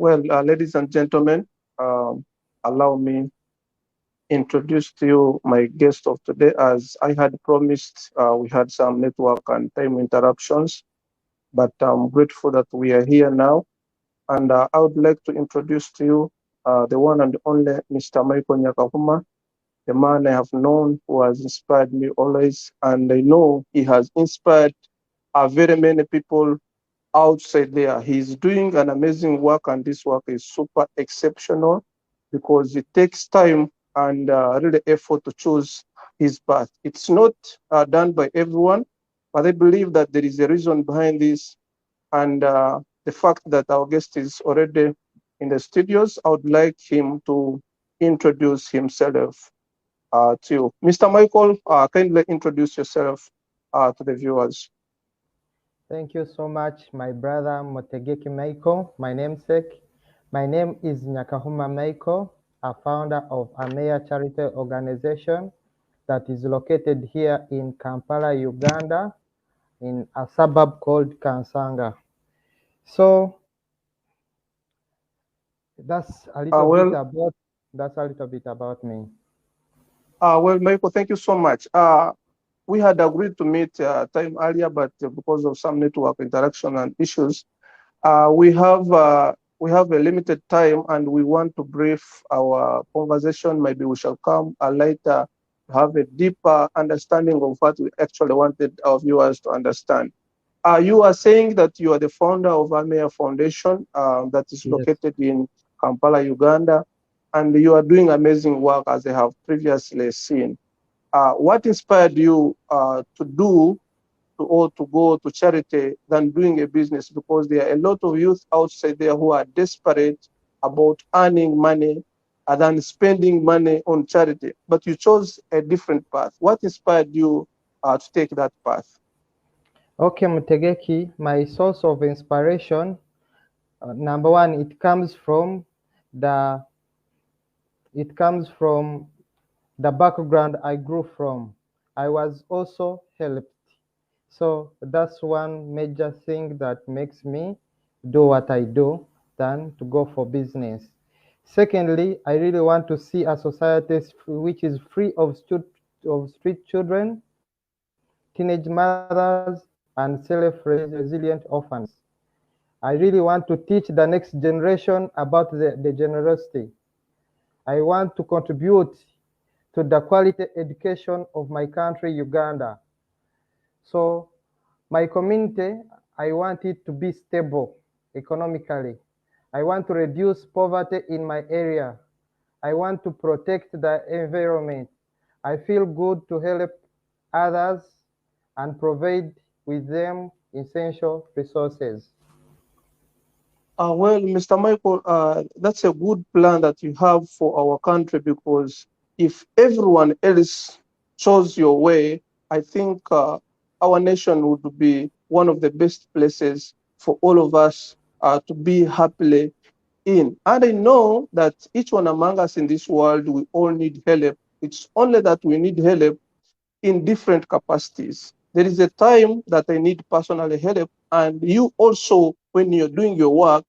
Ladies and gentlemen, allow me introduce to you my guest of today. As I had promised, we had some network and time interruptions, but I'm grateful that we are here now. And I would like to introduce to you the one and only Mr. Michael Nyakahuma, the man I have known who has inspired me always. And I know he has inspired very many people outside there. He's doing an amazing work, and this work is super exceptional because it takes time and really effort to choose his path. It's not done by everyone, but I believe that there is a reason behind this. And the fact that our guest is already in the studios, I would like him to introduce himself to you. Mr. Michael, kindly introduce yourself to the viewers. Thank you so much, my brother Motegeki Michael, my namesake. My name is Nyakahuma Michael, a founder of Ameya Charity Organization that is located here in Kampala, Uganda, in a suburb called Kansanga. So that's a Uh, little bit well, about that's a little bit about me. Michael, thank you so much. We had agreed to meet time earlier, but because of some network interaction and issues, we have a limited time, and we want to brief our conversation. Maybe we shall come later to have a deeper understanding of what we actually wanted our viewers to understand. You are saying that you are the founder of Ameya Foundation that is Yes. located in Kampala, Uganda, and you are doing amazing work as I have previously seen. What inspired you to do or to go to charity than doing a business? Because there are a lot of youth outside there who are desperate about earning money than spending money on charity. But you chose a different path. What inspired you to take that path? Okay, Mutegeki, my source of inspiration, number one, the it comes from the background I grew from. I was also helped. So that's one major thing that makes me do what I do than to go for business. Secondly, I really want to see a society which is free of street children, teenage mothers, and self-resilient orphans. I really want to teach the next generation about the generosity. I want to contribute to the quality education of my country, Uganda. So my community, I want it to be stable economically. I want to reduce poverty in my area. I want to protect the environment. I feel good to help others and provide with them essential resources. Mr. Michael, that's a good plan that you have for our country because if everyone else chose your way, I think our nation would be one of the best places for all of us to be happily in. And I know that each one among us in this world, we all need help. It's only that we need help in different capacities. There is a time that I need personal help, and you also, when you're doing your work,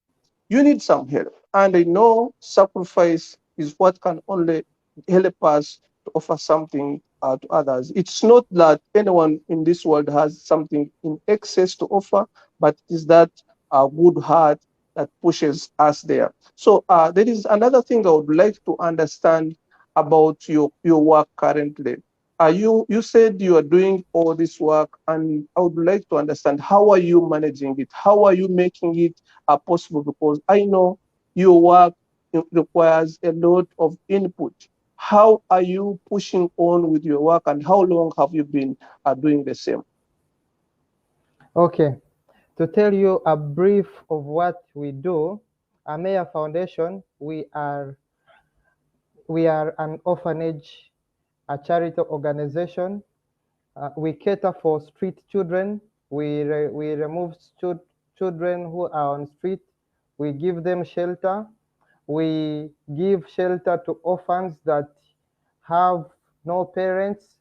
you need some help. And I know sacrifice is what can only help us to offer something to others. It's not that anyone in this world has something in excess to offer, but it is that good heart that pushes us there. So there is another thing I would like to understand about your work currently. You said you are doing all this work, and I would like to understand how are you managing it? How are you making it possible? Because I know your work requires a lot of input. How are you pushing on with your work, and how long have you been doing the same? Okay, to tell you a brief of what we do, Ameya Foundation, we are an orphanage, a charity organization. We cater for street children. We remove children who are on street. We give them shelter. We give shelter to orphans that have no parents,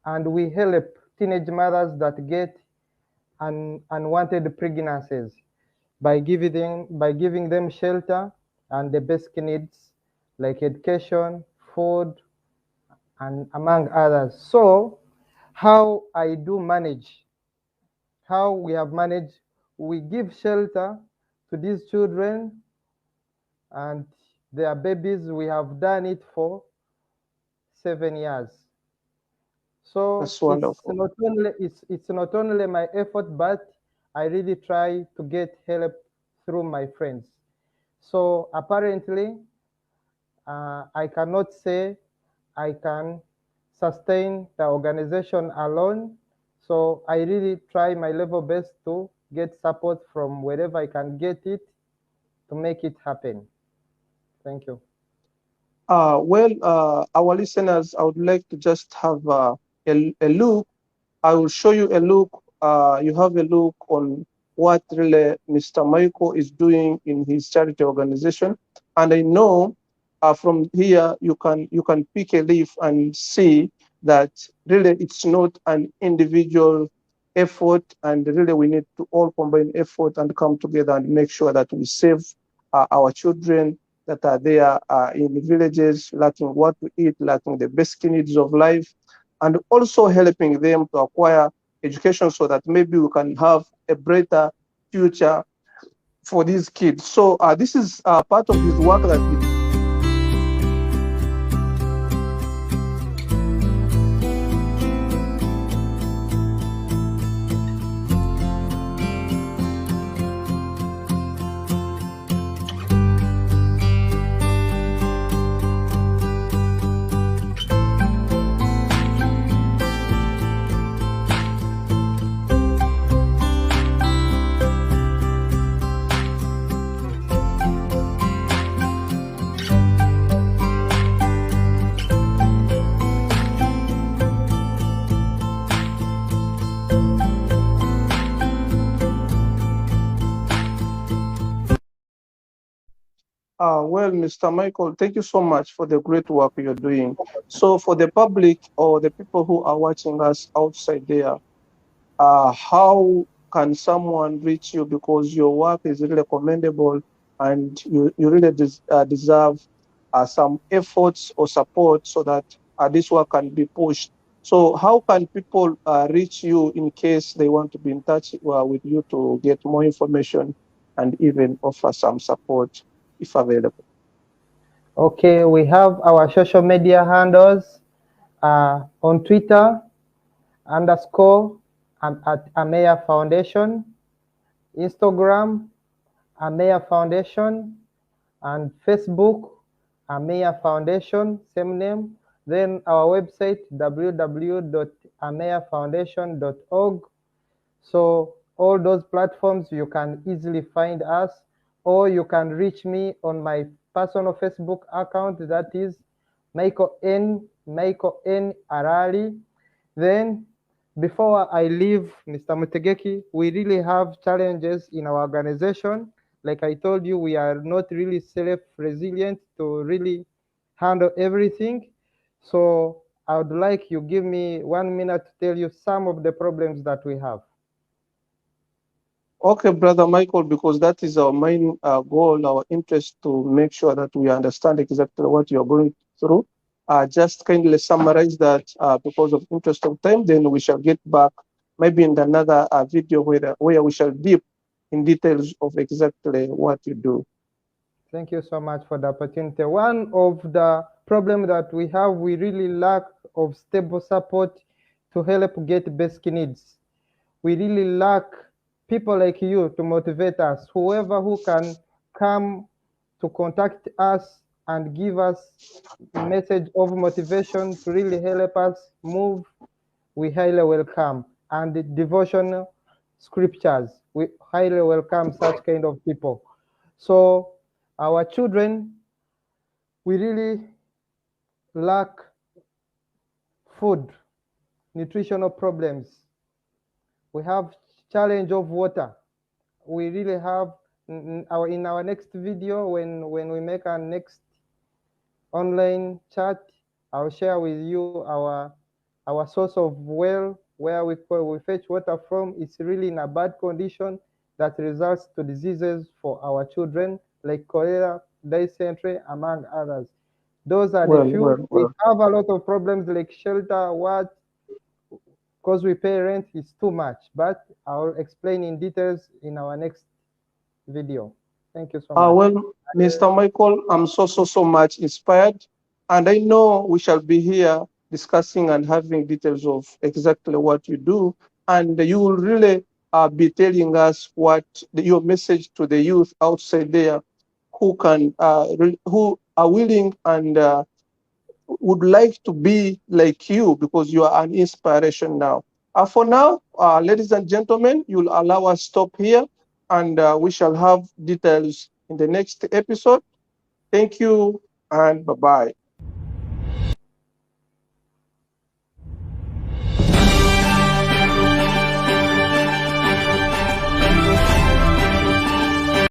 and we help teenage mothers that get unwanted pregnancies. by giving them shelter and the basic needs like education, food, and among others. So how I do manage, how we have managed, we give shelter to these children and their babies. We have done it for 7 years. So That's wonderful. it's not only my effort, but I really try to get help through my friends. So apparently, I cannot say I can sustain the organization alone. So I really try my level best to get support from wherever I can get it to make it happen. Thank you. Our listeners, I would like to just have a look. I will show you a look. You have a look on what really Mr. Michael is doing in his charity organization, and I know from here you can pick a leaf and see that really it's not an individual effort, and really we need to all combine effort and come together and make sure that we save our children that are there in the villages, lacking what to eat, lacking the basic needs of life, and also helping them to acquire education so that maybe we can have a brighter future for these kids. So this is part of his work that he. Mr. Michael, thank you so much for the great work you're doing. So, for the public or the people who are watching us outside there, how can someone reach you? Because your work is really commendable and you really deserve some efforts or support so that this work can be pushed. So, how can people reach you in case they want to be in touch with you to get more information and even offer some support if available? Okay, we have our social media handles on Twitter underscore at Ameya Foundation, Instagram Ameya Foundation, and Facebook Ameya Foundation, same name. Then our website www.ameyafoundation.org. So all those platforms you can easily find us, or you can reach me on my personal Facebook account, that is Michael N Arali. Then before I leave, Mr. Mutegeki, we really have challenges in our organization. Like I told you, we are not really self-resilient to really handle everything. So I would like you give me 1 minute to tell you some of the problems that we have. Okay, Brother Michael, because that is our main goal, our interest to make sure that we understand exactly what you're going through. Just kindly summarize that because of interest of time, then we shall get back maybe in another video where we shall deep in details of exactly what you do. Thank you so much for the opportunity. One of the problems that we have, we really lack of stable support to help get basic needs. We really lack people like you to motivate us. Whoever who can come to contact us and give us message of motivation to really help us move, we highly welcome. And the devotional scriptures, we highly welcome such kind of people. So our children, we really lack food, nutritional problems. We have challenge of water. We really have in our next video, when we make our next online chat, I'll share with you our source of well where we fetch water from. It's really in a bad condition. that results to diseases for our children like cholera, dysentery, among others. Those are the Well, few. well, We well. have a lot of problems like shelter, what, because we pay rent is too much, but I'll explain in details in our next video. Thank you so much. Well, Mr. Michael, I'm so much inspired. And I know we shall be here discussing and having details of exactly what you do. And you will really be telling us what your message to the youth outside there who can, who are willing and would like to be like you because you are an inspiration now. For now, ladies and gentlemen, you'll allow us stop here and we shall have details in the next episode. Thank you and bye-bye.